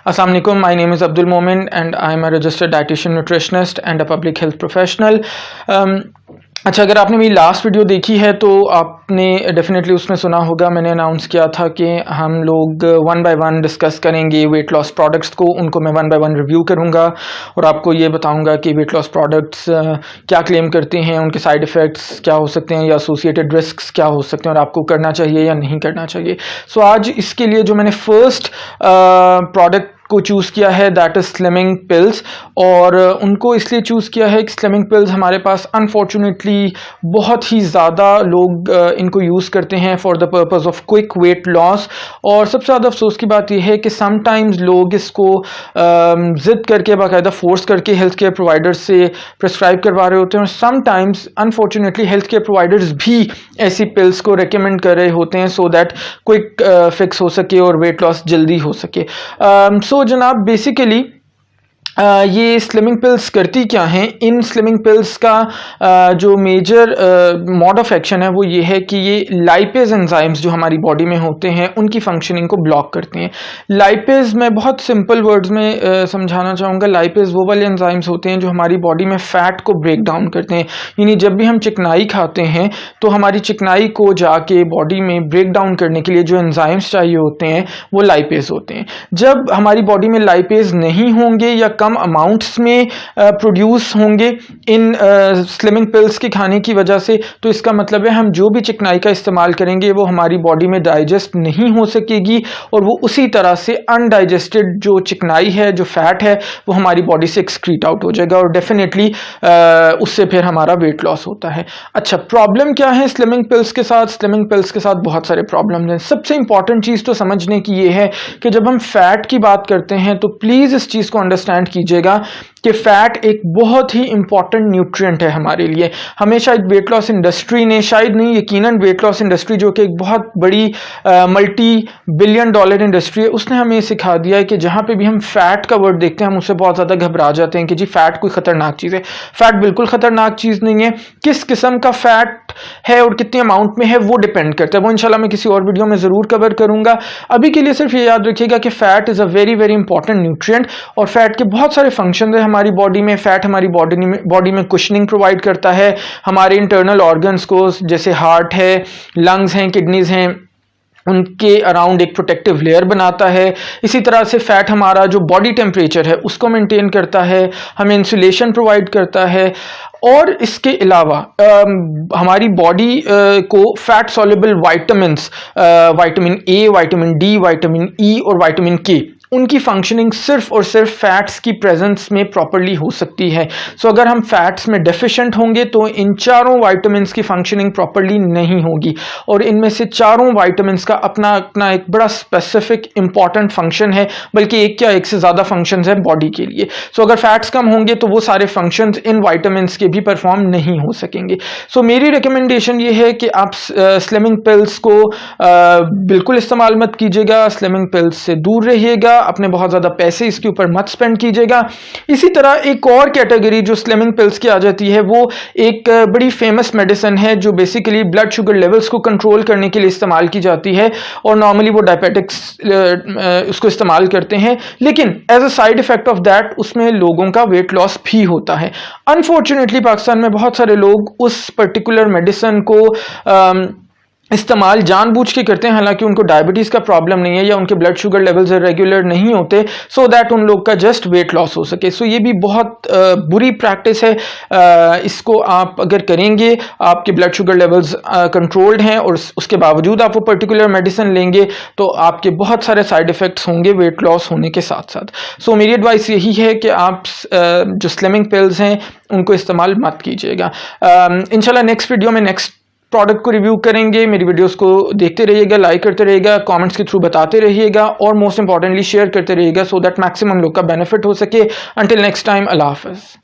Assalamu alaikum, my name is Abdul Momin and I am a registered dietitian nutritionist and a public health professional. अच्छा, अगर आपने मेरी last video देखी है तो आपने डेफिनेटली उसमें सुना होगा, मैंने अनाउंस किया था कि हम लोग वन बाय वन डिस्कस करेंगे वेट लॉस प्रोडक्ट्स को, उनको मैं वन बाय वन रिव्यू करूंगा और आपको ये बताऊंगा कि वेट लॉस प्रोडक्ट्स क्या क्लेम करते हैं, उनके साइड इफ़ेक्ट्स क्या हो सकते हैं या एसोसिएटेड रिस्क्स क्या हो सकते हैं और आपको करना चाहिए या नहीं करना चाहिए। सो आज इसके लिए जो मैंने फर्स्ट प्रोडक्ट को चूज़ किया है दैट इज़ स्लिमिंग पिल्स, और उनको इसलिए चूज़ किया है कि स्लिमिंग पिल्स हमारे पास अनफॉर्चुनेटली बहुत ही ज़्यादा लोग इनको यूज़ करते हैं for the purpose of quick weight loss. और सबसे ज़्यादा अफसोस की बात यह है कि समटाइम्स लोग इसको ज़िद करके बाकायदा फोर्स करके हेल्थ केयर प्रोवाइडर्स से प्रिस्क्राइब करवा रहे होते हैं और sometimes unfortunately health care providers भी ऐसी पिल्स को रिकमेंड कर रहे होते हैं सो दैट क्विक फिक्स हो सके और वेट लॉस जल्दी हो सके। सो जनाब, बेसिकली ये स्लिमिंग पिल्स करती क्या हैं? इन स्लिमिंग पिल्स का जो मेजर मोड ऑफ एक्शन है वो ये है कि ये लाइपेज एंजाइम्स जो हमारी बॉडी में होते हैं उनकी फंक्शनिंग को ब्लॉक करते हैं। लाइपेज मैं बहुत सिंपल वर्ड्स में समझाना चाहूँगा। लाइपेज वो वाले एंजाइम्स होते हैं जो हमारी बॉडी में फ़ैट को ब्रेक डाउन करते हैं, यानी जब भी हम चिकनाई खाते हैं तो हमारी चिकनाई को जाके बॉडी में ब्रेक डाउन करने के लिए जो एंजाइम्स चाहिए होते हैं वो लाइपेज होते हैं। जब हमारी बॉडी में लाइपेज नहीं होंगे या कम अमाउंट्स में प्रोड्यूस होंगे इन स्लिमिंग पिल्स के खाने की वजह से, तो इसका मतलब है हम जो भी चिकनाई का इस्तेमाल करेंगे वो हमारी बॉडी में डाइजेस्ट नहीं हो सकेगी और वो उसी तरह से अनडाइजेस्टेड जो चिकनाई है, जो फैट है, वो हमारी बॉडी से एक्सक्रीट आउट हो जाएगा और डेफिनेटली उससे फिर हमारा वेट लॉस होता है। अच्छा, प्रॉब्लम क्या है स्लिमिंग पिल्स के साथ? स्लिमिंग पिल्स के साथ बहुत सारे प्रॉब्लम्स हैं। सबसे इंपॉर्टेंट चीज़ तो समझने की ये है कि जब हम फैट की बात करते हैं तो प्लीज़ इस चीज़ को अंडरस्टैंड कीजिएगा कि फैट एक बहुत ही इंपॉर्टेंट न्यूट्रिएंट है हमारे लिए। हमेशा एक वेट लॉस इंडस्ट्री ने, शायद नहीं यकीनन वेट लॉस इंडस्ट्री जो कि एक बहुत बड़ी मल्टी बिलियन डॉलर इंडस्ट्री है, उसने हमें सिखा दिया है कि जहाँ पे भी हम फैट का वर्ड देखते हैं हम उससे बहुत ज़्यादा घबरा जाते हैं कि जी फैट कोई ख़तरनाक चीज़ है। फैट बिल्कुल ख़तरनाक चीज़ नहीं है। किस किस्म का फैट है और कितने अमाउंट में है वो डिपेंड करता है। वो इंशाल्लाह मैं किसी और वीडियो में ज़रूर कवर करूँगा। अभी के लिए सिर्फ ये याद रखिएगा कि fat is a very very important nutrient और फैट के बहुत सारे फंक्शन है हमारी बॉडी में। फैट हमारी बॉडी में कुशनिंग प्रोवाइड करता है हमारे इंटरनल ऑर्गन्स को, जैसे हार्ट है, लंग्स हैं, किडनीज हैं, उनके अराउंड एक प्रोटेक्टिव लेयर बनाता है। इसी तरह से फैट हमारा जो बॉडी टेम्परेचर है उसको मेंटेन करता है, हमें इंसुलेशन प्रोवाइड करता है और इसके अलावा हमारी बॉडी को fat soluble vitamins, vitamin A, vitamin D, vitamin E और विटामिन के, उनकी फंक्शनिंग सिर्फ और सिर्फ फैट्स की प्रेजेंस में प्रॉपर्ली हो सकती है। सो अगर हम फैट्स में डेफिशिएंट होंगे तो इन चारों वाइटामिन्स की फंक्शनिंग प्रॉपर्ली नहीं होगी और इनमें से चारों वाइटामिन्स का अपना अपना एक बड़ा स्पेसिफिक इंपॉर्टेंट फंक्शन है, बल्कि एक क्या एक से ज़्यादा फंक्शंस हैं बॉडी के लिए। सो अगर फैट्स कम होंगे तो वो सारे फंक्शंस इन वाइटामिन्स के भी परफॉर्म नहीं हो सकेंगे। सो मेरी रिकमेंडेशन ये है कि आप स्लिमिंग पिल्स को बिल्कुल इस्तेमाल मत कीजिएगा, स्लिमिंग पिल्स से दूर रहिएगा, अपने बहुत ज़्यादा पैसे इसके ऊपर मत स्पेंड कीजिएगा। इसी तरह एक और कैटेगरी जो स्लिमिंग पिल्स की आ जाती है वो एक बड़ी फेमस मेडिसिन है जो बेसिकली ब्लड शुगर लेवल्स को कंट्रोल करने के लिए इस्तेमाल की जाती है और नॉर्मली वो डायबिटिक्स उसको इस्तेमाल करते हैं, लेकिन as a side effect of that उसमें लोगों का वेट लॉस भी होता है। अनफॉर्चुनेटली पाकिस्तान में बहुत सारे लोग उस पर्टिकुलर मेडिसिन को इस्तेमाल जानबूझ के करते हैं, हालांकि उनको डायबिटीज़ का प्रॉब्लम नहीं है या उनके ब्लड शुगर लेवल्स रेगुलर नहीं होते, सो दैट उन लोग का जस्ट वेट लॉस हो सके। सो ये भी बहुत बुरी प्रैक्टिस है। इसको आप अगर करेंगे, आपके ब्लड शुगर लेवल्स कंट्रोल्ड हैं और उसके बावजूद आप वो पर्टिकुलर मेडिसिन लेंगे तो आपके बहुत सारे साइड इफ़ेक्ट्स होंगे वेट लॉस होने के साथ साथ। सो मेरी एडवाइस यही है कि आप जो स्लिमिंग पिल्स हैं उनको इस्तेमाल मत कीजिएगा। इंशाल्लाह नेक्स्ट वीडियो में नेक्स्ट प्रोडक्ट को रिव्यू करेंगे। मेरी वीडियोस को देखते रहिएगा, लाइक करते रहिएगा, कमेंट्स के थ्रू बताते रहिएगा और मोस्ट इंपॉर्टेंटली शेयर करते रहिएगा सो दैट मैक्सिमम लोग का बेनिफिट हो सके। अंटिल नेक्स्ट टाइम, अल्लाह हाफ़िज़।